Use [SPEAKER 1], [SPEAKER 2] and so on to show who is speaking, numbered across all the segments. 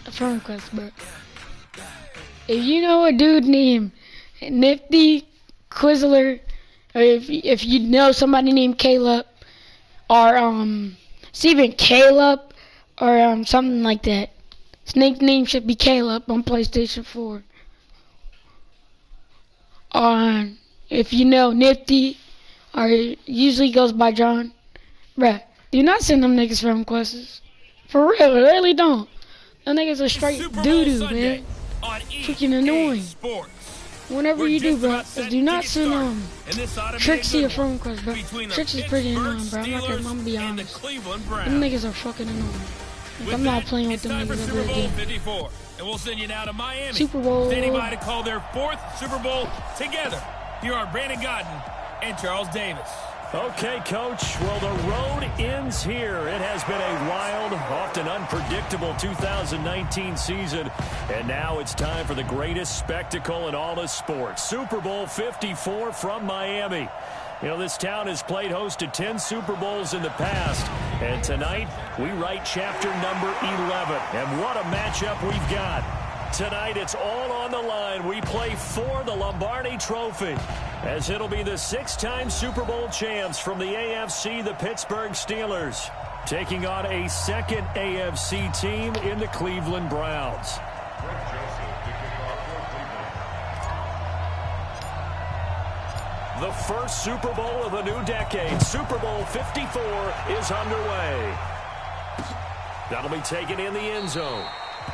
[SPEAKER 1] a friend request, bro. If you know a dude named Nifty Quizzler, or if you know somebody named Caleb, or Steven Caleb, or something like that. Snake's name should be Caleb on PlayStation 4. If you know Nifty, or usually goes by John, bruh, do not send them niggas friend requests. For real, really don't. Them niggas are straight doo-doo, man. Freaking annoying. Whenever you do, bro, do not send Trixie a friend request, bro. Trixie's pretty annoying, bro. I'm gonna be honest. Them niggas are fucking annoying. Like, I'm not playing with them niggas ever again.
[SPEAKER 2] And we'll send you now to Miami.
[SPEAKER 1] Super Bowl.
[SPEAKER 2] Standing by to call their 4th Super Bowl together. Here are Brandon Godden and Charles Davis.
[SPEAKER 3] Okay, Coach. Well, the road ends here. It has been a wild, often unpredictable 2019 season. And now it's time for the greatest spectacle in all of sports. Super Bowl 54 from Miami. You know, this town has played host to 10 Super Bowls in the past. And tonight, we write chapter number 11. And what a matchup we've got. Tonight, it's all on the line. We play for the Lombardi Trophy, as it'll be the 6-time Super Bowl champs from the AFC, the Pittsburgh Steelers, taking on a second AFC team in the Cleveland Browns. The first Super Bowl of the new decade, Super Bowl 54, is underway. That'll be taken in the end zone.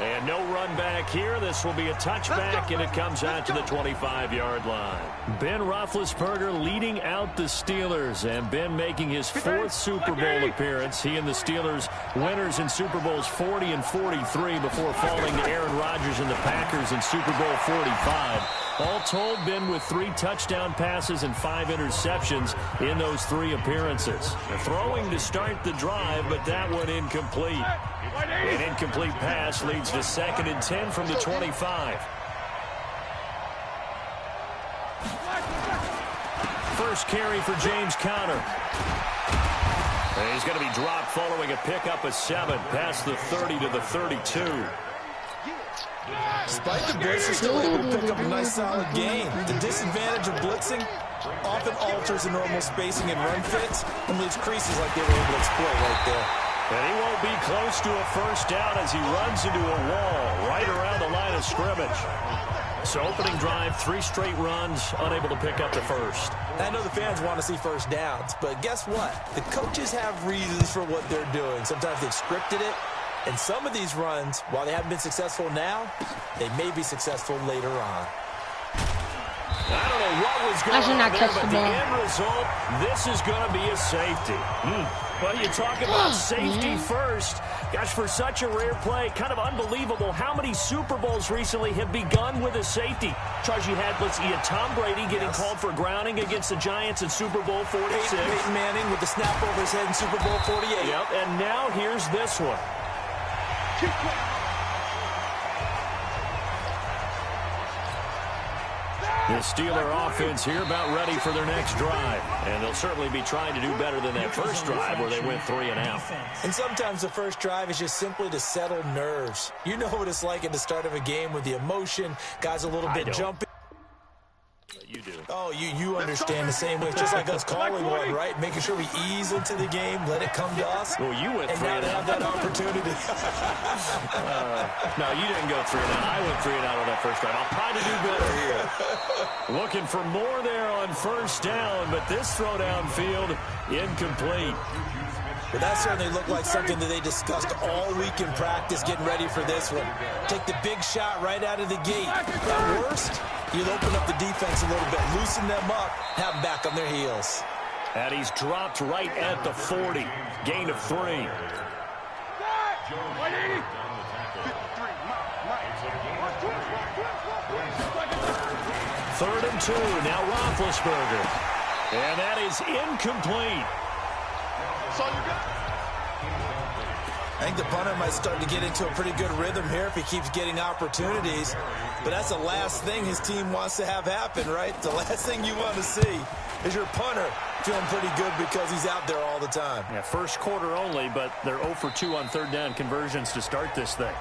[SPEAKER 3] And no run back here. This will be a touchback, and it comes out to the 25-yard line. Ben Roethlisberger leading out the Steelers, and Ben making his 4th Super Bowl appearance. He and the Steelers winners in Super Bowls 40 and 43 before falling to Aaron Rodgers and the Packers in Super Bowl 45. All told, Ben with 3 touchdown passes and 5 interceptions in those 3 appearances. Throwing to start the drive, but that one incomplete. An incomplete pass leads to 2nd and 10 from the 25. First carry for James Conner. And he's going to be dropped following a pickup of 7 past the 30 to the 32.
[SPEAKER 4] Despite the blitz, they're still able to pick up a nice solid gain. The disadvantage of blitzing often alters the normal spacing and run fits and leaves creases like they were able to exploit right there.
[SPEAKER 3] And he won't be close to a first down as he runs into a wall right around the line of scrimmage. So opening drive, 3 straight runs, unable to pick up the first.
[SPEAKER 4] I know the fans want to see first downs, but guess what? The coaches have reasons for what they're doing. Sometimes they've scripted it. And some of these runs, while they haven't been successful now, they may be successful later on.
[SPEAKER 3] I don't know what was going on there, but the end result, this is going to be a safety. Well, you talk about safety first. Gosh, for such a rare play, kind of unbelievable how many Super Bowls recently have begun with a safety. Charles, you had Tom Brady getting called for grounding against the Giants in Super Bowl 46.
[SPEAKER 4] Peyton Manning with the snap over his head in Super Bowl 48.
[SPEAKER 3] Yep, and now here's this one. The Steeler offense here about ready for their next drive. And they'll certainly be trying to do better than that first drive where they went 3 and out.
[SPEAKER 4] And sometimes the first drive is just simply to settle nerves. You know what it's like at the start of a game with the emotion, guys a little bit jumpy.
[SPEAKER 3] You do.
[SPEAKER 4] Oh, you understand the same way. It's just like us calling one, right? Making sure we ease into the game, let it come to us.
[SPEAKER 3] Well, you went 3 and out.
[SPEAKER 4] Have that opportunity.
[SPEAKER 3] No, you didn't go 3 and out. I went 3 and out on that first drive. I'll try to do better here. Looking for more there on first down, but this throw downfield incomplete.
[SPEAKER 4] But that certainly looked like something that they discussed all week in practice, getting ready for this one. Take the big shot right out of the gate. At worst, you'll open up the defense a little bit, loosen them up, have them back on their heels.
[SPEAKER 3] And he's dropped right at the 40. Gain of 3. 3rd and 2. Now Roethlisberger. And that is incomplete.
[SPEAKER 4] I think the punter might start to get into a pretty good rhythm here if he keeps getting opportunities. But that's the last thing his team wants to have happen, right? The last thing you want to see is your punter feeling pretty good because he's out there all the time.
[SPEAKER 3] Yeah, first quarter only, but they're 0 for 2 on 3rd down conversions to start this thing.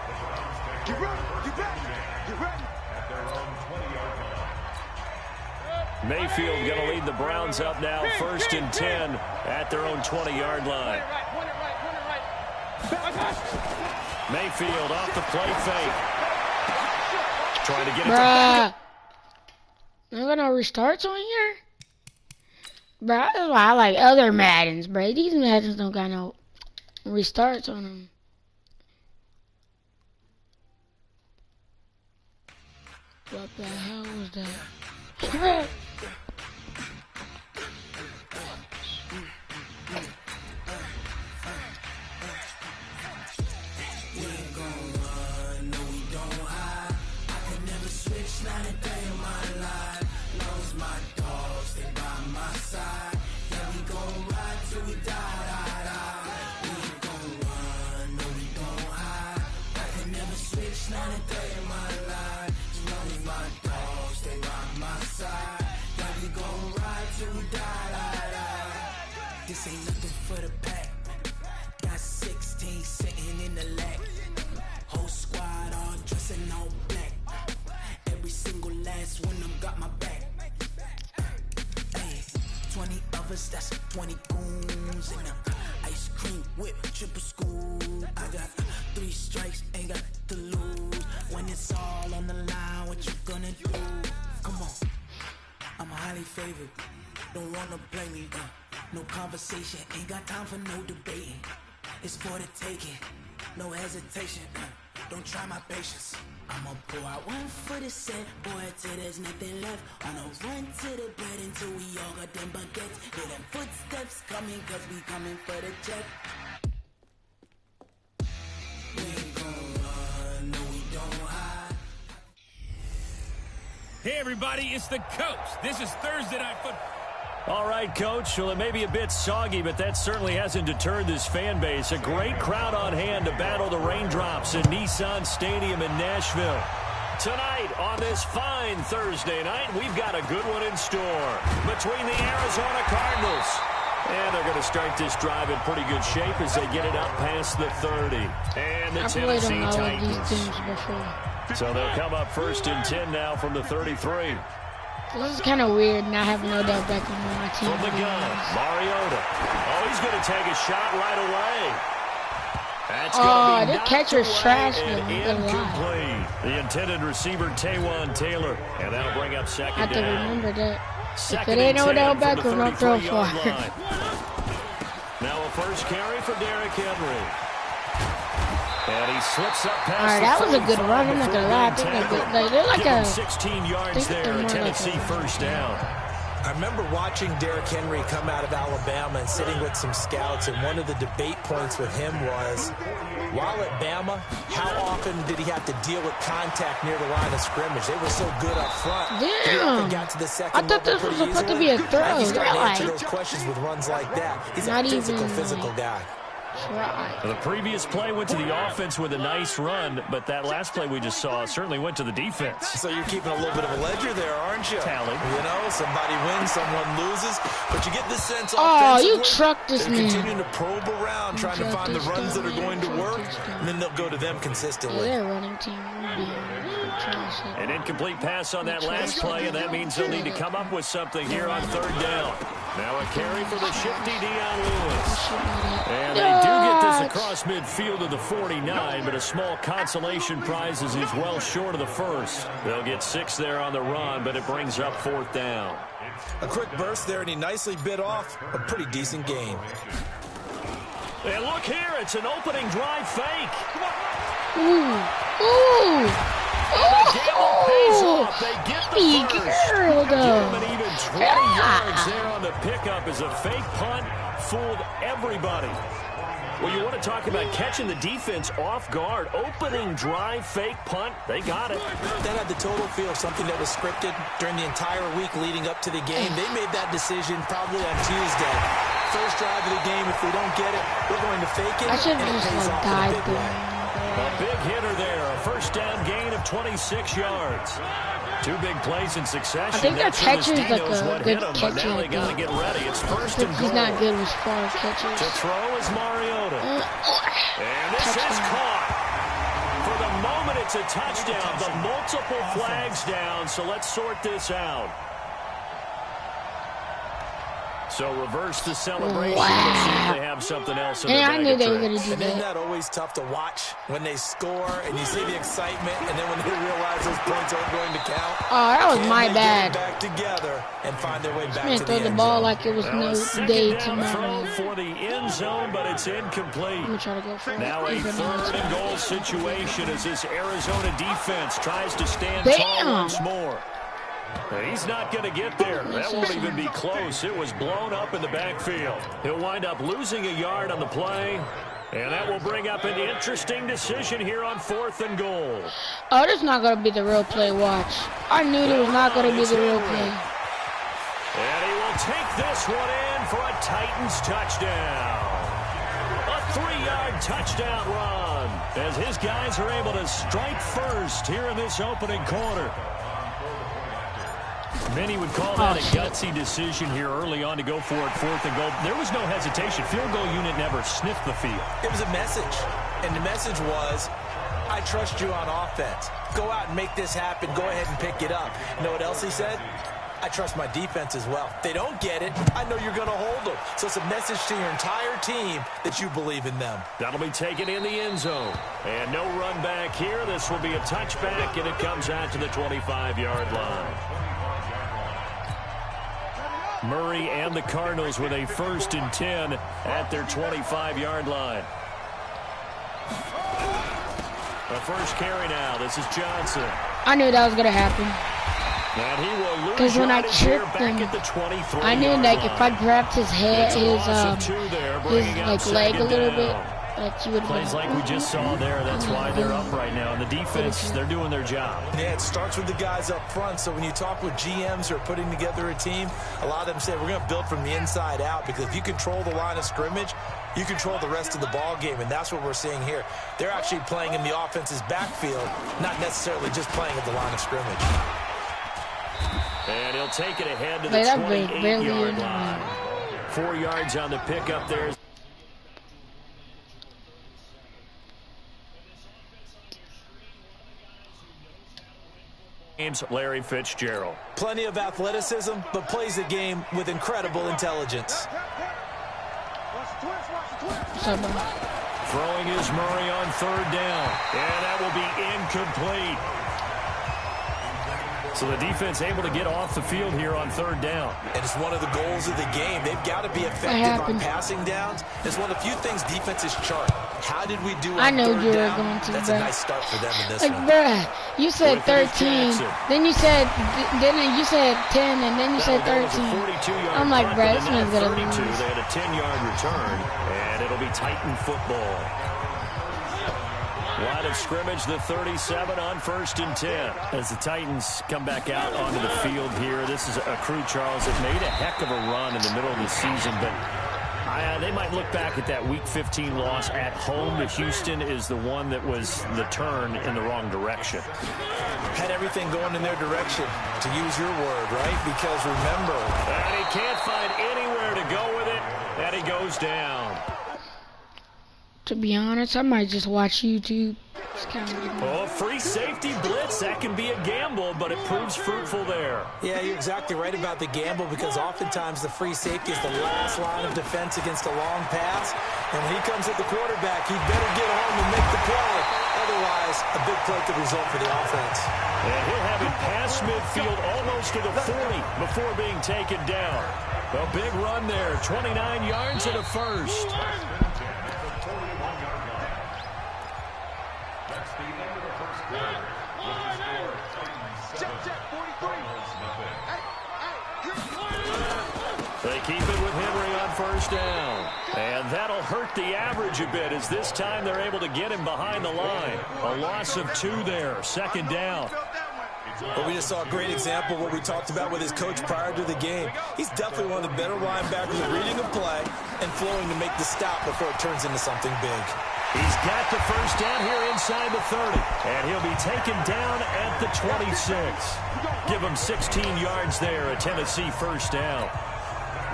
[SPEAKER 3] Mayfield going to lead the Browns up now, 1st and 10 at their own 20-yard line. Mayfield off the play fake. Trying to get it
[SPEAKER 1] Bruh. I'm gonna restarts on here? Bruh, that's why I like other Maddens, bruh. These Maddens don't got no restarts on them. What the hell was that?
[SPEAKER 5] This ain't nothing for the pack. Got 16 sitting in the lag. Whole squad all dressing all black. Every single last one of them got my back. Hey, 20 of us, that's 20 goons. And ice cream whip, triple scoop. I got 3 strikes, ain't got to lose. When it's all on the line, what you gonna do? Come on, I'm highly favored. Don't wanna play me, no conversation, ain't got time for no debating. It's for the taking, no hesitation. Don't try my patience. I'ma pour out one for the set, boy, till there's nothing left. On a run to the bread until we all got them baguettes. Hear them footsteps coming, cause we coming for the check. We ain't gon' run, no we don't hide.
[SPEAKER 2] Hey, everybody, it's the coach. This is Thursday Night Football.
[SPEAKER 3] All right, Coach. Well, it may be a bit soggy, but that certainly hasn't deterred this fan base. A great crowd on hand to battle the raindrops in Nissan Stadium in Nashville. Tonight, on this fine Thursday night, we've got a good one in store between the Arizona Cardinals. And they're going to start this drive in pretty good shape as they get it up past the 30. And the Tennessee Titans. So they'll come up 1st and 10 now from the 33.
[SPEAKER 1] This is kind of weird not having Odell Beckham on my team.
[SPEAKER 3] From the gun, Mariota. Oh, he's going to take a shot right away. That's going to be
[SPEAKER 1] the catcher's trash.
[SPEAKER 3] Incomplete. The intended receiver, Taywan Taylor. And that'll bring up 2nd down.
[SPEAKER 1] I have to remember that.
[SPEAKER 3] Second
[SPEAKER 1] if it ain't Odell
[SPEAKER 3] Beckham,
[SPEAKER 1] Beckham, I'll throw far.
[SPEAKER 3] Now a first carry for Derrick Henry. And he slips up past
[SPEAKER 1] Alright, that was a good run. I'm not gonna lie. I think they're like a
[SPEAKER 3] 16 yards there, a Tennessee first down.
[SPEAKER 4] I remember watching Derrick Henry come out of Alabama and sitting with some scouts, and one of the debate points with him was, while at Bama, how often did he have to deal with contact near the line of scrimmage? They were so good up front.
[SPEAKER 1] Damn.
[SPEAKER 4] He got to the second
[SPEAKER 1] I thought this was supposed to be a throw.
[SPEAKER 4] He's starting to answer those questions with runs like that. He's a physical guy.
[SPEAKER 3] The previous play went to the offense with a nice run, but that last play we just saw certainly went to the defense.
[SPEAKER 4] So you're keeping a little bit of a ledger there, aren't you?
[SPEAKER 3] Tally.
[SPEAKER 4] You know, somebody wins, someone loses, but you get this sense
[SPEAKER 1] you trucked this man.
[SPEAKER 4] They're continuing to probe around, trying to find the runs that are going to work, and then they'll go to them consistently.
[SPEAKER 1] Their running team will be
[SPEAKER 3] an incomplete pass on that last play, and that means they'll need to come up with something here on 3rd down. Now a carry for the shifty Dion Lewis. And they do get this across midfield to the 49, but a small consolation prize as he's well short of the first. They'll get 6 there on the run, but it brings up 4th down.
[SPEAKER 4] A quick burst there, and he nicely bit off a pretty decent gain.
[SPEAKER 3] And look here, it's an opening drive fake. They get the first.
[SPEAKER 1] Girl,
[SPEAKER 3] Give him an even 20 yards there on the pickup as a fake punt fooled everybody. Well, you want to talk about catching the defense off guard. Opening drive, fake punt, they got it.
[SPEAKER 4] That had the total feel of something that was scripted during the entire week leading up to the game. They made that decision probably on Tuesday. First drive of the game, if we don't get it, we're going to fake it.
[SPEAKER 1] I should have just died there.
[SPEAKER 3] A big hitter there, a first down gain of 26 yards. 2 big plays in succession.
[SPEAKER 1] I think that catcher is like a good catcher.
[SPEAKER 3] Now they got to get ready. It's 1st and goal.
[SPEAKER 1] He's not good as far as catches.
[SPEAKER 3] To throw is Mariota. And this is caught. For the moment, it It's a touchdown. The multiple flags down, so let's sort this out. So reverse the celebration.
[SPEAKER 1] Wow.
[SPEAKER 3] Let's see if they have something else in the
[SPEAKER 1] I knew
[SPEAKER 3] bag
[SPEAKER 1] they
[SPEAKER 3] of
[SPEAKER 1] were going to
[SPEAKER 3] tricks.
[SPEAKER 1] do
[SPEAKER 4] And isn't
[SPEAKER 1] that.
[SPEAKER 4] that always tough to watch when they score and you see the excitement, and then when they realize those points aren't going to count?
[SPEAKER 1] Oh, that was
[SPEAKER 4] Can
[SPEAKER 1] my
[SPEAKER 4] they
[SPEAKER 1] bad.
[SPEAKER 4] get it back together and find their way back
[SPEAKER 1] Man,
[SPEAKER 4] to
[SPEAKER 1] throw
[SPEAKER 4] the
[SPEAKER 1] the
[SPEAKER 4] end
[SPEAKER 1] ball
[SPEAKER 4] zone?
[SPEAKER 1] like it was
[SPEAKER 3] Well,
[SPEAKER 1] no
[SPEAKER 3] a second
[SPEAKER 1] day
[SPEAKER 3] down throw
[SPEAKER 1] tomorrow.
[SPEAKER 3] for the end zone, but it's incomplete.
[SPEAKER 1] I'm going to try to go for it.
[SPEAKER 3] Now a
[SPEAKER 1] Even though
[SPEAKER 3] third
[SPEAKER 1] it's-
[SPEAKER 3] and goal situation as this Arizona defense tries to stand
[SPEAKER 1] Damn.
[SPEAKER 3] tall once more. And he's not going to get there. That won't even be close. It was blown up in the backfield. He'll wind up losing a yard on the play, and that will bring up an interesting decision here on 4th and goal.
[SPEAKER 1] Oh, this is not going to be the real play. Watch. I knew it was not going to be the real play.
[SPEAKER 3] And he will take this one in for a Titans touchdown. A 3-yard touchdown run as his guys are able to strike first here in this opening quarter. Many would call that a gutsy decision here early on to go for it 4th and goal. There was no hesitation. Field goal unit never sniffed the field.
[SPEAKER 4] It was a message, and the message was, I trust you on offense. Go out and make this happen. Go ahead and pick it up. You know what else he said? I trust my defense as well. If they don't get it, I know you're going to hold them. So it's a message to your entire team that you believe in them.
[SPEAKER 3] That'll be taken in the end zone. And no run back here. This will be a touchback, and it comes out to the 25-yard line. Murray and the Cardinals with a 1st and 10 at their 25-yard line. The first carry now. This is Johnson.
[SPEAKER 1] I knew that was going to happen.
[SPEAKER 3] And he will lose
[SPEAKER 1] Because when I
[SPEAKER 3] yardage here
[SPEAKER 1] tripped
[SPEAKER 3] back
[SPEAKER 1] him,
[SPEAKER 3] at the 23-yard
[SPEAKER 1] I knew like if I
[SPEAKER 3] line.
[SPEAKER 1] grabbed his head,
[SPEAKER 3] It's a
[SPEAKER 1] his
[SPEAKER 3] loss of 2 there, bringing up
[SPEAKER 1] like leg a
[SPEAKER 3] second
[SPEAKER 1] little bit,
[SPEAKER 3] down.
[SPEAKER 1] like you would have
[SPEAKER 3] Plays like we just saw there. That's why they're up right now. And the defense, they're doing their job.
[SPEAKER 4] Yeah, it starts with the guys up front. So when you talk with GMs who are putting together a team, a lot of them say we're going to build from the inside out, because if you control the line of scrimmage, you control the rest of the ball game, and that's what we're seeing here. They're actually playing in the offense's backfield, not necessarily just playing at the line of scrimmage.
[SPEAKER 3] And he'll take it ahead to the
[SPEAKER 1] Wait, that barely
[SPEAKER 3] 28-yard
[SPEAKER 1] in.
[SPEAKER 3] line. 4 yards on the pickup there. Larry Fitzgerald.
[SPEAKER 4] Plenty of athleticism, but plays the game with incredible intelligence.
[SPEAKER 3] Throwing is Murray on 3rd down. And that will be incomplete. So the defense able to get off the field here on 3rd down.
[SPEAKER 4] And it's one of the goals of the game. They've got to be effective on passing downs. It's one of the few things defenses chart. How did we do on
[SPEAKER 1] I know
[SPEAKER 4] 3rd
[SPEAKER 1] you were
[SPEAKER 4] down?
[SPEAKER 1] going to,
[SPEAKER 4] That's
[SPEAKER 1] bruh.
[SPEAKER 4] a nice start for them in this
[SPEAKER 1] like,
[SPEAKER 4] one.
[SPEAKER 1] bruh, you said
[SPEAKER 3] With it is
[SPEAKER 1] 13,
[SPEAKER 3] Jackson.
[SPEAKER 1] then you said 10, and then you said
[SPEAKER 3] That'll go as a
[SPEAKER 1] 13.
[SPEAKER 3] 42-yard
[SPEAKER 1] I'm like,
[SPEAKER 3] punt,
[SPEAKER 1] bruh,
[SPEAKER 3] and
[SPEAKER 1] this
[SPEAKER 3] then
[SPEAKER 1] man's
[SPEAKER 3] at
[SPEAKER 1] gonna
[SPEAKER 3] 32,
[SPEAKER 1] lose.
[SPEAKER 3] they had a 10-yard return, and it'll be Titan football. Line of scrimmage, the 37 on 1st and 10. As the Titans come back out onto the field here, this is a crew, Charles, that made a heck of a run in the middle of the season, but they might look back at that Week 15 loss at home to Houston is the one that was the turn in the wrong direction.
[SPEAKER 4] Had everything going in their direction, to use your word, right? Because remember,
[SPEAKER 3] And he can't find anywhere to go with it, and he goes down.
[SPEAKER 1] To be honest, I might just watch YouTube. It's kind of
[SPEAKER 3] Oh, free safety blitz, that can be a gamble, but it proves fruitful there.
[SPEAKER 4] yeah, you're exactly right about the gamble, because oftentimes the free safety is the last line of defense against a long pass. And when he comes at the quarterback, he better get home and make the play. Otherwise, a big play could result for the offense.
[SPEAKER 3] And he'll have it past midfield almost to the 40 before being taken down. A big run there, 29 yards and a first. They keep it with Henry on 1st down. And that'll hurt the average a bit, as this time they're able to get him behind the line. A loss of 2 there, 2nd down.
[SPEAKER 4] But we just saw a great example of what we talked about with his coach prior to the game. He's definitely one of the better linebackers at reading a play and flowing to make the stop before it turns into something big.
[SPEAKER 3] He's got the 1st down here inside the 30. And he'll be taken down at the 26. Give him 16 yards there, a Tennessee 1st down.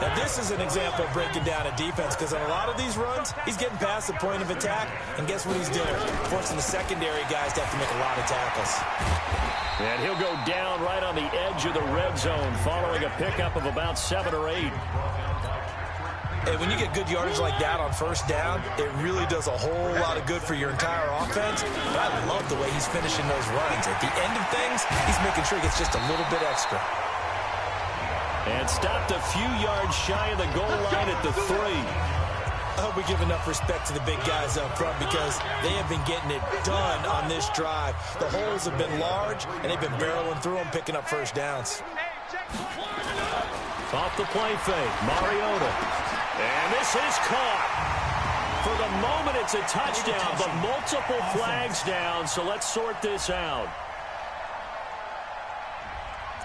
[SPEAKER 4] Now, this is an example of breaking down a defense because on a lot of these runs, he's getting past the point of attack, and guess what he's doing? Forcing the secondary guys to have to make a lot of tackles.
[SPEAKER 3] And he'll go down right on the edge of the red zone following a pickup of about 7 or 8.
[SPEAKER 4] Hey, when you get good yardage like that on first down, it really does a whole lot of good for your entire offense. But I love the way he's finishing those runs. At the end of things, he's making sure he gets just a little bit extra.
[SPEAKER 3] And stopped a few yards shy of the goal line at the 3.
[SPEAKER 4] I hope we give enough respect to the big guys up front because they have been getting it done on this drive. The holes have been large, and they've been barreling through them, picking up first downs.
[SPEAKER 3] Off the play fake, Mariota. And this is caught. For the moment, it's a touchdown, but multiple flags down, so let's sort this out.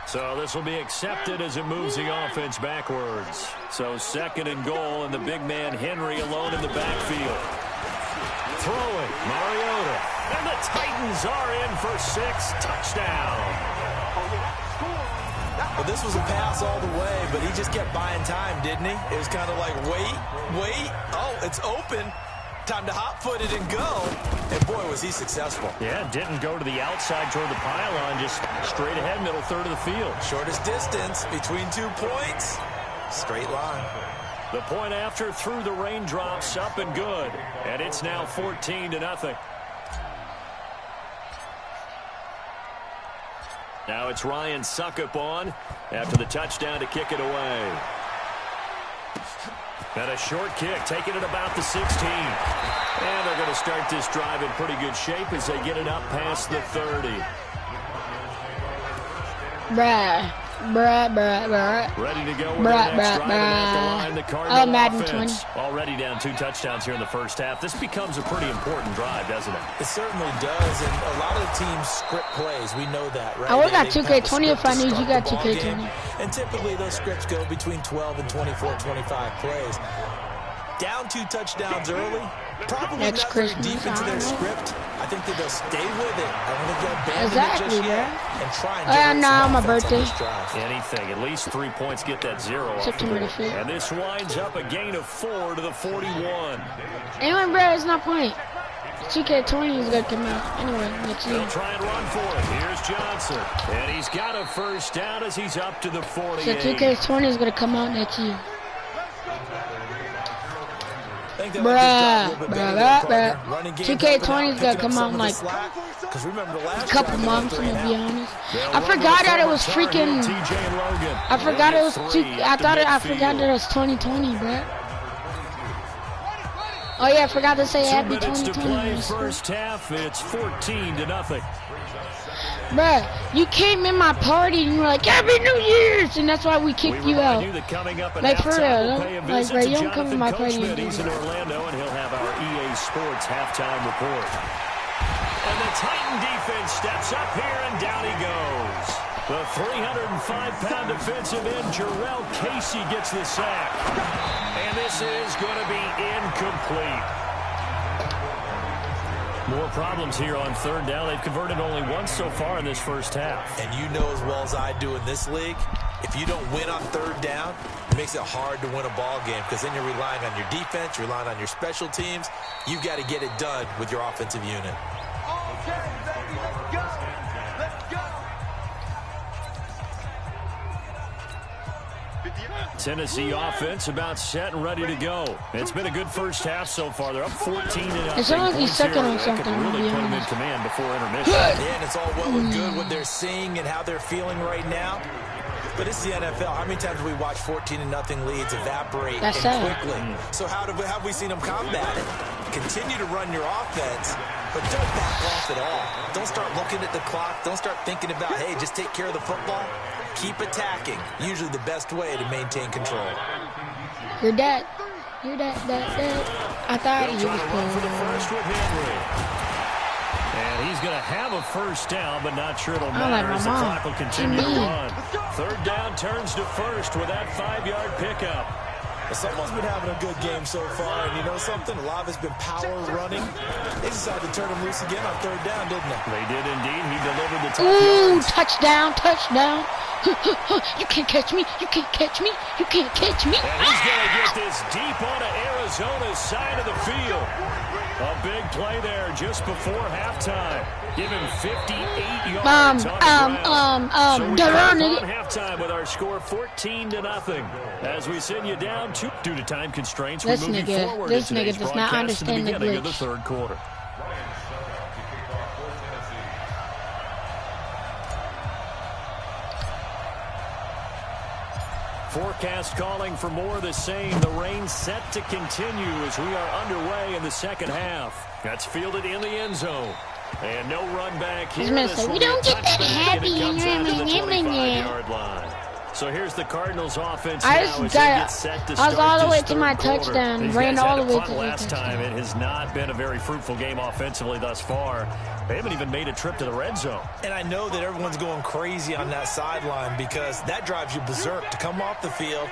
[SPEAKER 3] So this will be accepted as it moves the offense backwards. So 2nd and goal, and the big man Henry alone in the backfield. Throwing, Mariota. And the Titans are in for 6. Touchdown.
[SPEAKER 4] Well, this was a pass all the way, but he just kept buying time, didn't he? It was kind of like, wait. Oh, it's open. Time to hot-foot it and go. And, boy, was he successful.
[SPEAKER 3] Yeah, didn't go to the outside toward the pylon, just straight ahead, middle third of the field.
[SPEAKER 4] Shortest distance between 2 points. Straight line.
[SPEAKER 3] The point after through the raindrops, up and good. And it's now 14-0. Now it's Ryan Suckup on after the touchdown to kick it away. And a short kick, taking it about the 16. And they're going to start this drive in pretty good shape as they get it up past the 30.
[SPEAKER 1] Bruh.
[SPEAKER 3] Ready to go with their next drive at the line. The Cardinal
[SPEAKER 1] Madden
[SPEAKER 3] offense
[SPEAKER 1] 20.
[SPEAKER 3] already down 2 touchdowns here in the first half. This becomes a pretty important drive, doesn't it?
[SPEAKER 4] It certainly does, and a lot of the teams script plays. We know that, right?
[SPEAKER 1] I would got
[SPEAKER 4] They have a
[SPEAKER 1] 2K20
[SPEAKER 4] script
[SPEAKER 1] if I
[SPEAKER 4] to
[SPEAKER 1] knew you
[SPEAKER 4] start
[SPEAKER 1] got
[SPEAKER 4] the ball
[SPEAKER 1] 2K20.
[SPEAKER 4] game, and typically those scripts go between 12 and 24, 25 plays. Down 2 touchdowns early, probably
[SPEAKER 1] Next
[SPEAKER 4] not very
[SPEAKER 1] Christmas,
[SPEAKER 4] deep into their script. I think that they'll stay with it. I don't think they'll abandon
[SPEAKER 1] Exactly,
[SPEAKER 4] it just yet
[SPEAKER 1] bro.
[SPEAKER 4] and try and generate
[SPEAKER 1] now
[SPEAKER 4] some
[SPEAKER 1] my
[SPEAKER 4] offense on
[SPEAKER 1] birthday.
[SPEAKER 4] this drive.
[SPEAKER 3] Anything, at least 3 points, get that 0 off the
[SPEAKER 1] September
[SPEAKER 3] board.
[SPEAKER 1] the 5th.
[SPEAKER 3] And this winds up a gain of 4 to the 41.
[SPEAKER 1] Anyway, bro, it's not point. 2K20 is going to come out anyway next year.
[SPEAKER 3] They'll try and run for it. Here's Johnson. And he's got a first down as he's up to the 48.
[SPEAKER 1] So 2K20 is going to come out next year. Bruh. 2K20 is going to come out in like a couple months, I'm going to be honest. I forgot that it was freaking... I forgot it was... I forgot that it was 2020, bruh. Oh yeah, I forgot to say happy 2020.
[SPEAKER 3] To play first half, it's 14-0.
[SPEAKER 1] Bruh, you came in my party and you were like, Happy New Year's! And that's why we kicked you out. Like, for real, like, bro, you don't come in my party and do
[SPEAKER 3] He's in
[SPEAKER 1] that.
[SPEAKER 3] Orlando, and he'll have our EA Sports halftime report. And the Titan defense steps up here, and down he goes. The 305-pound defensive end, Jarrell Casey, gets the sack. And this is going to be incomplete. More problems here on 3rd down. They've converted only once so far in this first half.
[SPEAKER 4] And you know as well as I do in this league, if you don't win on 3rd down, it makes it hard to win a ball game because then you're relying on your defense, you're relying on your special teams. You've got to get it done with your offensive unit.
[SPEAKER 6] Okay, baby, let's go. Let's go.
[SPEAKER 3] Tennessee offense about set and ready to go. It's been a good first half so far. They're up 14-0.
[SPEAKER 1] It sounds like he's second on something, to
[SPEAKER 3] Really
[SPEAKER 1] be
[SPEAKER 3] put them in
[SPEAKER 1] honest.
[SPEAKER 3] command before intermission.
[SPEAKER 4] Yeah, and it's all well and good what they're seeing and how they're feeling right now. But it's the NFL. How many times have we watched 14-0 leads evaporate
[SPEAKER 1] That's
[SPEAKER 4] and
[SPEAKER 1] sad.
[SPEAKER 4] quickly? So how have we seen them combat it? Continue to run your offense, but don't back off at all. Don't start looking at the clock. Don't start thinking about, hey, just take care of the football. Keep attacking. Usually the best way to maintain control.
[SPEAKER 1] You're dead. I thought
[SPEAKER 3] They'll
[SPEAKER 1] he
[SPEAKER 3] try
[SPEAKER 1] was
[SPEAKER 3] to run for the first
[SPEAKER 1] good.
[SPEAKER 3] with Henry. And he's going to have a first down, but not sure it'll
[SPEAKER 1] I like
[SPEAKER 3] matter
[SPEAKER 1] my
[SPEAKER 3] as the
[SPEAKER 1] mom.
[SPEAKER 3] clock will
[SPEAKER 1] What
[SPEAKER 3] continue
[SPEAKER 1] you
[SPEAKER 3] to
[SPEAKER 1] mean?
[SPEAKER 3] run. 3rd down turns to first with that 5-yard pickup.
[SPEAKER 4] Someone's been having a good game so far, and you know something? A lot of it's been power running. They decided to turn him loose again on 3rd down, didn't they?
[SPEAKER 3] They did indeed. He delivered the top
[SPEAKER 1] Ooh,
[SPEAKER 3] yards.
[SPEAKER 1] touchdown, touchdown. You can't catch me. You can't catch me. You can't catch me.
[SPEAKER 3] And he's going to get this deep onto Arizona's side of the field. A big play there just before halftime. Give him 58 yards on halftime with our score 14-0. As we send you down due to time constraints,
[SPEAKER 1] This
[SPEAKER 3] we move you forward
[SPEAKER 1] nigga
[SPEAKER 3] in today's
[SPEAKER 1] does not
[SPEAKER 3] broadcast to the
[SPEAKER 1] understand the
[SPEAKER 3] beginning of the
[SPEAKER 1] glitch.
[SPEAKER 3] 3rd quarter. Forecast calling for more of the same. The rain set to continue as we are underway in the 2nd half. That's fielded in the end zone. And no run back here.
[SPEAKER 1] We don't get that happy
[SPEAKER 3] in the
[SPEAKER 1] in
[SPEAKER 3] 25-yard line. So here's the Cardinals offense
[SPEAKER 1] I
[SPEAKER 3] now
[SPEAKER 1] was
[SPEAKER 3] as they get set to start
[SPEAKER 1] all the way
[SPEAKER 3] this
[SPEAKER 1] to my
[SPEAKER 3] 3rd quarter.
[SPEAKER 1] touchdown,
[SPEAKER 3] These
[SPEAKER 1] ran
[SPEAKER 3] guys
[SPEAKER 1] all
[SPEAKER 3] had
[SPEAKER 1] the
[SPEAKER 3] a
[SPEAKER 1] way
[SPEAKER 3] punt
[SPEAKER 1] to the
[SPEAKER 3] last time.
[SPEAKER 1] touchdown.
[SPEAKER 3] It has not been a very fruitful game offensively thus far. They haven't even made a trip to the red zone.
[SPEAKER 4] And I know that everyone's going crazy on that sideline because that drives you berserk to come off the field,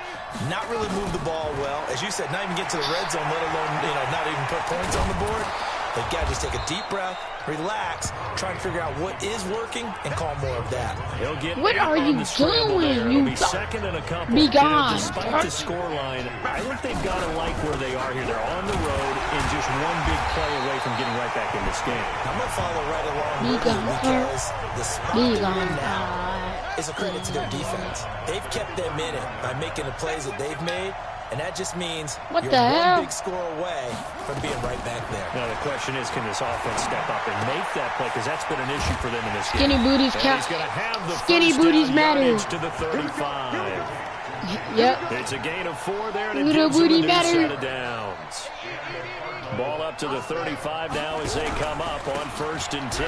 [SPEAKER 4] not really move the ball well. As you said, not even get to the red zone, let alone, not even put points on the board. They've got to just take a deep breath, relax, try and figure out what is working, and call more of that.
[SPEAKER 3] He'll get
[SPEAKER 1] What are you doing?
[SPEAKER 3] It'll be 2nd and a couple.
[SPEAKER 1] Be gone.
[SPEAKER 3] Despite the scoreline, I think they've got to like where they are here. They're on the road and just one big play away from getting right back in this game.
[SPEAKER 4] I'm going to follow right along
[SPEAKER 1] Be
[SPEAKER 4] with you
[SPEAKER 1] gone.
[SPEAKER 4] because the spot
[SPEAKER 1] Be
[SPEAKER 4] they're in
[SPEAKER 1] gone.
[SPEAKER 4] now is a credit to their defense. They've kept them in it by making the plays that they've made. And that just means
[SPEAKER 1] What
[SPEAKER 4] you're
[SPEAKER 1] the hell?
[SPEAKER 4] one big score away from being right back there.
[SPEAKER 3] Now, the question is, can this offense step up and make that play? Because that's been an issue for them in this
[SPEAKER 1] Skinny
[SPEAKER 3] game.
[SPEAKER 1] booties
[SPEAKER 3] And
[SPEAKER 1] count.
[SPEAKER 3] he's going to have the
[SPEAKER 1] Skinny
[SPEAKER 3] first
[SPEAKER 1] booties
[SPEAKER 3] down
[SPEAKER 1] matter.
[SPEAKER 3] yardage to the 35.
[SPEAKER 1] Yep.
[SPEAKER 3] It's a gain of 4 there, and it
[SPEAKER 1] Little
[SPEAKER 3] gives them a
[SPEAKER 1] booty
[SPEAKER 3] new
[SPEAKER 1] matter.
[SPEAKER 3] set of downs. Ball up to the 35 now as they come up on 1st and 10.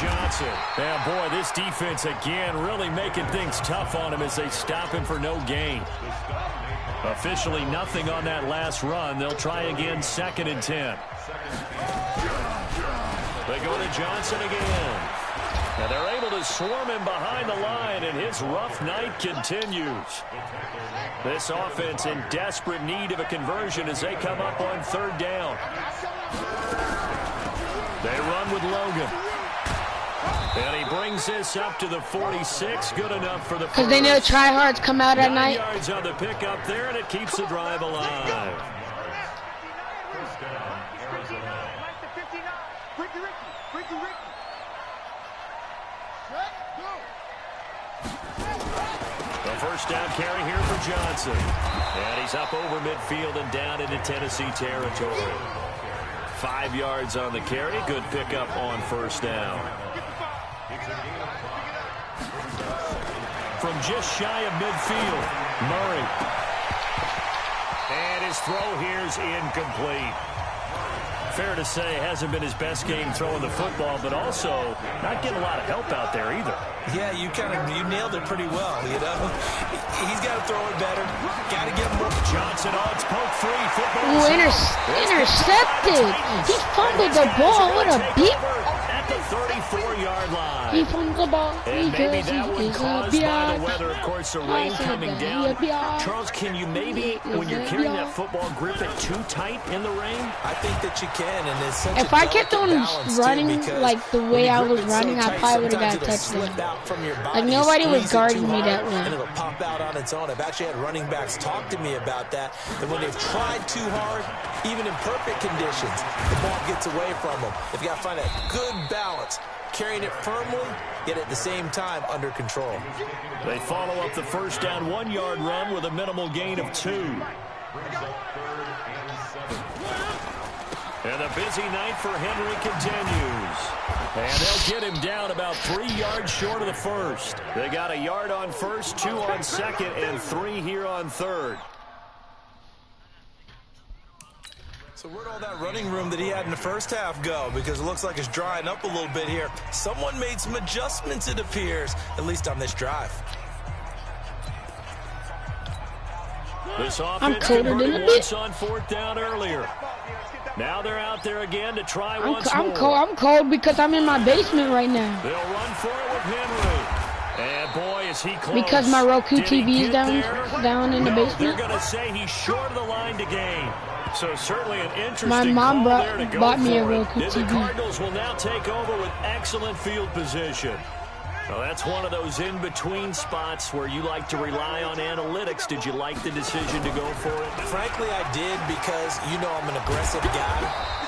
[SPEAKER 3] Johnson. Yeah, boy, this defense again really making things tough on him as they stop him for no gain. Officially nothing on that last run. They'll try again 2nd and 10. They go to Johnson again. And they're able to swarm him behind the line, and his rough night continues. This offense in desperate need of a conversion as they come up on 3rd down. They run with Logan. And he brings this up to the 46. Good enough for the first.
[SPEAKER 1] Because they know tryhards come out at
[SPEAKER 3] 9
[SPEAKER 1] night.
[SPEAKER 3] yards on the pickup there, and it keeps the drive alive. The first down carry here for Johnson. And he's up over midfield and down into Tennessee territory. 5 yards on the carry. Good pickup on 1st down. From just shy of midfield, Murray. And his throw here is incomplete. Fair to say, hasn't been his best game throwing the football, but also not getting a lot of help out there either.
[SPEAKER 4] Yeah, you nailed it pretty well, He's got to throw it better. Got to get more.
[SPEAKER 3] Johnson on its poke free.
[SPEAKER 1] Ooh, intercepted. He fumbled the ball. What a beat.
[SPEAKER 3] At the 34-yard line.
[SPEAKER 1] He fumbled the ball
[SPEAKER 3] And maybe
[SPEAKER 1] because
[SPEAKER 3] that
[SPEAKER 1] he
[SPEAKER 3] one
[SPEAKER 1] is a
[SPEAKER 3] caused by the
[SPEAKER 1] biatch.
[SPEAKER 3] weather. Of course, the rain coming down. Charles, can you maybe, when you're carrying that football, grip it too tight in the rain?
[SPEAKER 4] I think that you can, and it's such
[SPEAKER 1] If
[SPEAKER 4] a
[SPEAKER 1] I kept
[SPEAKER 4] delicate
[SPEAKER 1] on
[SPEAKER 4] balance,
[SPEAKER 1] running
[SPEAKER 4] too,
[SPEAKER 1] like the
[SPEAKER 4] when
[SPEAKER 1] way
[SPEAKER 4] you
[SPEAKER 1] I
[SPEAKER 4] grip
[SPEAKER 1] was
[SPEAKER 4] it so
[SPEAKER 1] running, I
[SPEAKER 4] tight,
[SPEAKER 1] probably would have got a
[SPEAKER 4] sometimes it'll slip
[SPEAKER 1] touchdown.
[SPEAKER 4] out from your body.
[SPEAKER 1] Like,
[SPEAKER 4] You
[SPEAKER 1] nobody was
[SPEAKER 4] squeeze it
[SPEAKER 1] guarding
[SPEAKER 4] too
[SPEAKER 1] me
[SPEAKER 4] hard,
[SPEAKER 1] that way.
[SPEAKER 4] and it'll pop out on its own. I've actually had running backs talk to me about that when they've tried too hard, even in perfect conditions, the ball gets away from them. They've got to find a good balance, carrying it firmly, yet at the same time under control.
[SPEAKER 3] They follow up the first down 1-yard run with a minimal gain of 2. And a busy night for Henry continues. And they'll get him down about 3 yards short of the first. They got a yard on first, 2 on second, and 3 here on third.
[SPEAKER 4] So where'd all that running room that he had in the first half go? Because it looks like it's drying up a little bit here. Someone made some adjustments, it appears, at least on this drive.
[SPEAKER 3] This offense converted once on 4th down earlier. Now they're out there again to try once more.
[SPEAKER 1] I'm cold because I'm in my basement right now.
[SPEAKER 3] They'll run for it with Henry. And boy, is he close.
[SPEAKER 1] Because my Roku
[SPEAKER 3] Did he
[SPEAKER 1] TV is
[SPEAKER 3] get
[SPEAKER 1] down in the
[SPEAKER 3] No,
[SPEAKER 1] basement.
[SPEAKER 3] they're going to say he's short of the line to gain. So certainly an interesting
[SPEAKER 1] My mom
[SPEAKER 3] call there to go
[SPEAKER 1] bought me a
[SPEAKER 3] for it.
[SPEAKER 1] Roku
[SPEAKER 3] The
[SPEAKER 1] TV.
[SPEAKER 3] Cardinals will now take over with excellent field position. Well, that's one of those in-between spots where you like to rely on analytics. Did you like the decision to go for it?
[SPEAKER 4] Frankly, I did because, you know, I'm an aggressive guy.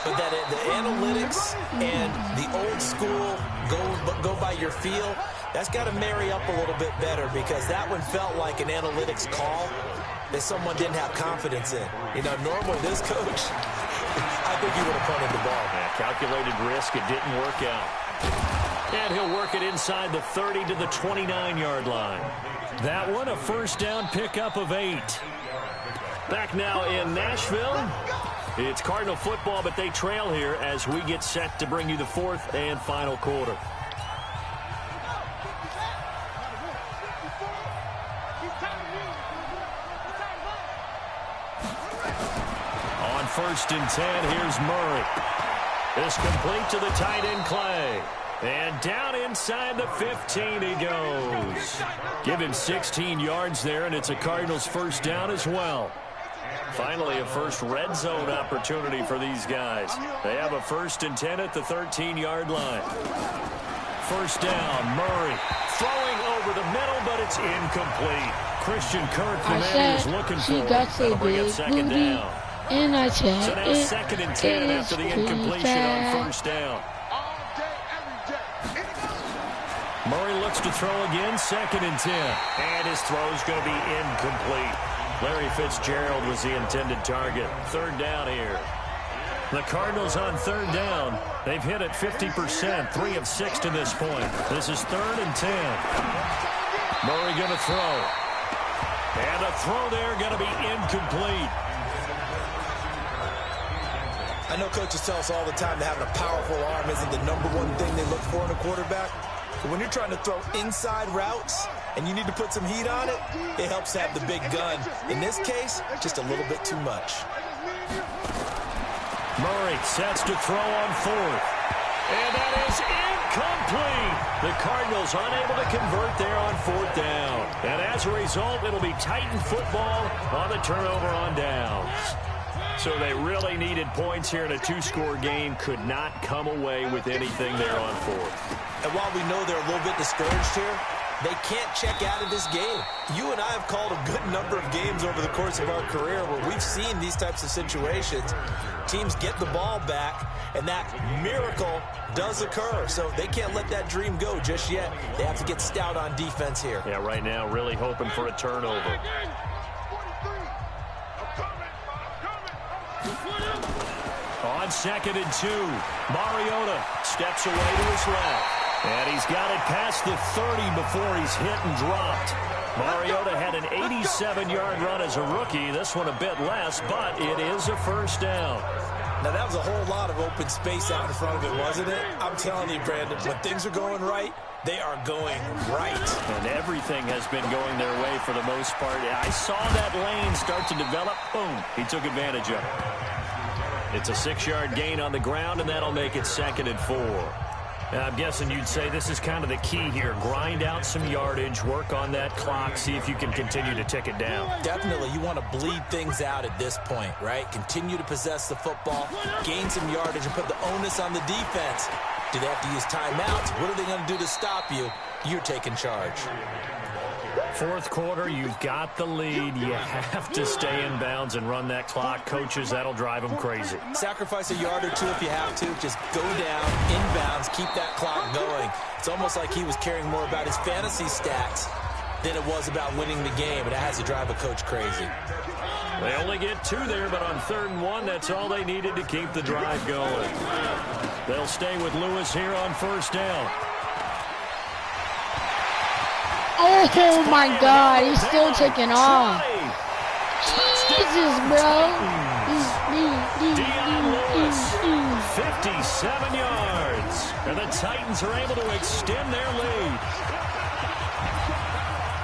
[SPEAKER 4] But that the analytics and the old school go by your feel, that's got to marry up a little bit better because that one felt like an analytics call that someone didn't have confidence in. You know, normally this coach, I think he would have punted the ball.
[SPEAKER 3] Yeah, calculated risk. It didn't work out. And he'll work it inside the 30 to the 29-yard line. That one, a first down pickup of 8. Back now in Nashville. It's Cardinal football, but they trail here as we get set to bring you the fourth and final quarter. On 1st and 10, here's Murray. This complete to the tight end, Clay. And down inside the 15 he goes. Give him 16 yards there, and it's a Cardinals first down as well. Finally, a first red zone opportunity for these guys. They have a 1st and 10 at the 13-yard line. First down, Murray throwing over the middle, but it's incomplete. Christian Kirk, the man he was looking for. That'll bring up second down.
[SPEAKER 1] And I said,
[SPEAKER 3] So now 2nd and 10 after the incompletion on first down. Murray looks to throw again, 2nd and 10. And his throw's going to be incomplete. Larry Fitzgerald was the intended target. 3rd down here. The Cardinals on 3rd down. They've hit it 50%, 3 of 6 to this point. This is 3rd and 10. Murray going to throw. And a throw there going to be incomplete.
[SPEAKER 4] I know coaches tell us all the time that having a powerful arm isn't the #1 thing they look for in a quarterback. But when you're trying to throw inside routes and you need to put some heat on it, it helps have the big gun. In this case, just a little bit too much.
[SPEAKER 3] Murray sets to throw on 4th. And that is incomplete. The Cardinals unable to convert there on 4th down. And as a result, it'll be Titan football on the turnover on downs. So they really needed points here in a 2-score game. Could not come away with anything there on 4th.
[SPEAKER 4] And while we know they're a little bit discouraged here, they can't check out of this game. You and I have called a good number of games over the course of our career where we've seen these types of situations. Teams get the ball back, and that miracle does occur. So they can't let that dream go just yet. They have to get stout on defense here.
[SPEAKER 3] Yeah, right now really hoping for a turnover. On 2nd and 2, Mariota steps away to his left. And he's got it past the 30 before he's hit and dropped. Mariota had an 87-yard run as a rookie. This one a bit less, but it is a first down.
[SPEAKER 4] Now, that was a whole lot of open space out in front of it, wasn't it? I'm telling you, Brandon, when things are going right, they are going right.
[SPEAKER 3] And everything has been going their way for the most part. I saw that lane start to develop. Boom. He took advantage of it. It's a 6-yard gain on the ground, and that'll make it 2nd and 4. Now, I'm guessing you'd say this is kind of the key here. Grind out some yardage, work on that clock, see if you can continue to tick it down.
[SPEAKER 4] Definitely. You want to bleed things out at this point, right? Continue to possess the football, gain some yardage, and put the onus on the defense. Do they have to use timeouts? What are they going to do to stop you? You're taking charge.
[SPEAKER 3] 4th quarter, you've got the lead. You have to stay in bounds and run that clock. Coaches, that'll drive them crazy.
[SPEAKER 4] Sacrifice a yard or two if you have to. Just go down, inbounds, keep that clock going. It's almost like he was caring more about his fantasy stats than it was about winning the game, and that has to drive a coach crazy.
[SPEAKER 3] They only get 2 there, but on 3rd and 1, that's all they needed to keep the drive going. They'll stay with Lewis here on 1st down.
[SPEAKER 1] Oh my God, he's still taking off. Jesus, bro.
[SPEAKER 3] 57 yards. And the Titans are able to extend their lead.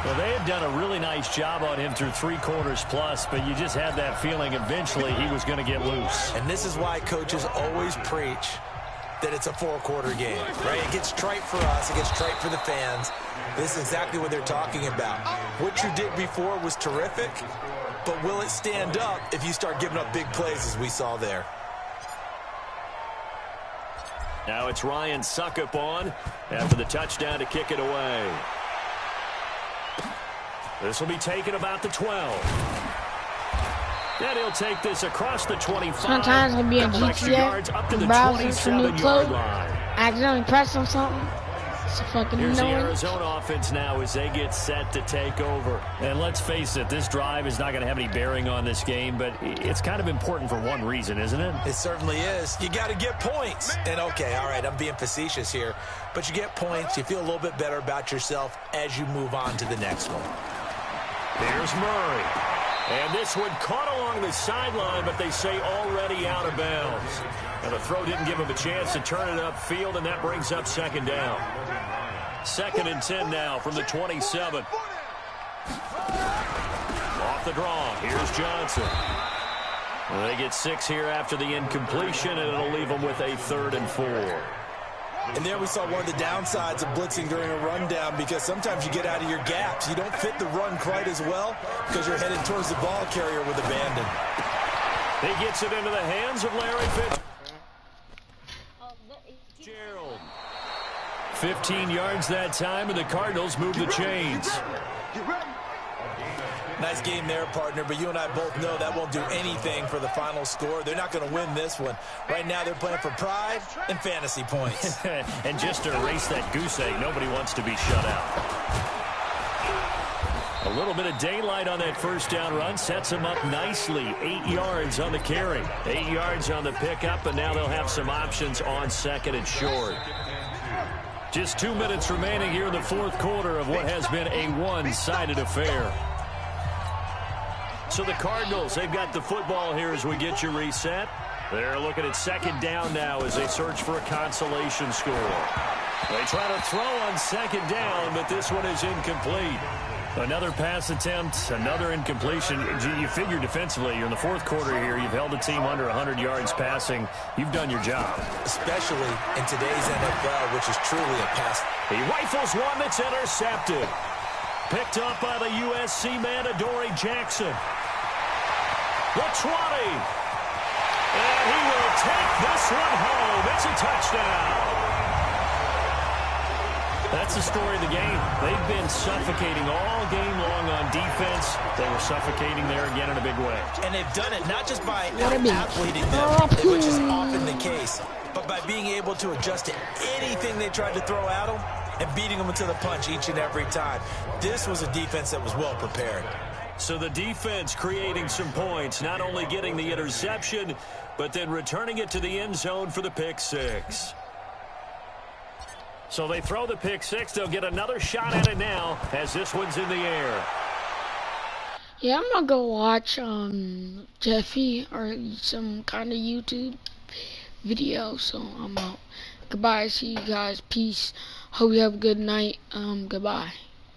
[SPEAKER 3] Well, they have done a really nice job on him through 3 quarters plus, but you just had that feeling eventually he was going to get loose.
[SPEAKER 4] And this is why coaches always preach, that it's a four-quarter game, right? It gets trite for us. It gets trite for the fans. This is exactly what they're talking about. What you did before was terrific, but will it stand up if you start giving up big plays as we saw there?
[SPEAKER 3] Now it's Ryan Suckup on after the touchdown to kick it away. This will be taken about the 12. And he'll take this across the 25.
[SPEAKER 1] Sometimes I'll be in GTA,
[SPEAKER 3] up to the
[SPEAKER 1] browsing for new
[SPEAKER 3] 27-yard
[SPEAKER 1] code.
[SPEAKER 3] line.
[SPEAKER 1] Accidentally press on something. It's fucking
[SPEAKER 3] Here's the
[SPEAKER 1] annoying.
[SPEAKER 3] Arizona offense now as they get set to take over. And let's face it, this drive is not going to have any bearing on this game, but it's kind of important for one reason, isn't it?
[SPEAKER 4] It certainly is. You got to get points. And okay, all right, I'm being facetious here, but you get points. You feel a little bit better about yourself as you move on to the next one.
[SPEAKER 3] Here's Murray. And this one caught along the sideline, but they say already out of bounds. And the throw didn't give him a chance to turn it upfield, and that brings up second down. 2nd and 10 now from the 27. Off the draw, here's Johnson. Well, they get 6 here after the incompletion, and it'll leave them with a 3rd and 4.
[SPEAKER 4] And there we saw one of the downsides of blitzing during a rundown, because sometimes you get out of your gaps. You don't fit the run quite as well because you're headed towards the ball carrier with abandon.
[SPEAKER 3] He gets it into the hands of Larry Fitzgerald. 15 yards that time, and the Cardinals move the chains.
[SPEAKER 4] Nice game there, partner, but you and I both know that won't do anything for the final score. They're not going to win this one. Right now, they're playing for pride and fantasy points.
[SPEAKER 3] And just to erase that goose egg, nobody wants to be shut out. A little bit of daylight on that first down run sets them up nicely. 8 yards on the carry, 8 yards on the pickup, and now they'll have some options on 2nd and short. Just 2 minutes remaining here in the 4th quarter of what has been a one-sided affair. So the Cardinals, they've got the football here as we get you reset. They're looking at 2nd down now as they search for a consolation score. They try to throw on 2nd down, but this one is incomplete. Another pass attempt, another incompletion. You figure defensively, you're in the 4th quarter here. You've held a team under 100 yards passing. You've done your job. Especially in today's NFL, which is truly a pass. He rifles one that's intercepted. Picked up by the USC man, Adoree Jackson. The 20. And he will take this one home. It's a touchdown. That's the story of the game. They've been suffocating all game long on defense. They were suffocating there again in a big way.
[SPEAKER 4] And they've done it not just by out-athleting them, which is often the case, but by being able to adjust to anything they tried to throw at them and beating them to the punch each and every time. This was a defense that was well prepared.
[SPEAKER 3] So the defense creating some points, not only getting the interception, but then returning it to the end zone for the pick 6. So they throw the pick 6. They'll get another shot at it now as this one's in the air.
[SPEAKER 1] Yeah, I'm gonna go watch Jeffy or some kind of YouTube video. So I'm out. Goodbye. See you guys. Peace. Hope you have a good night. Goodbye.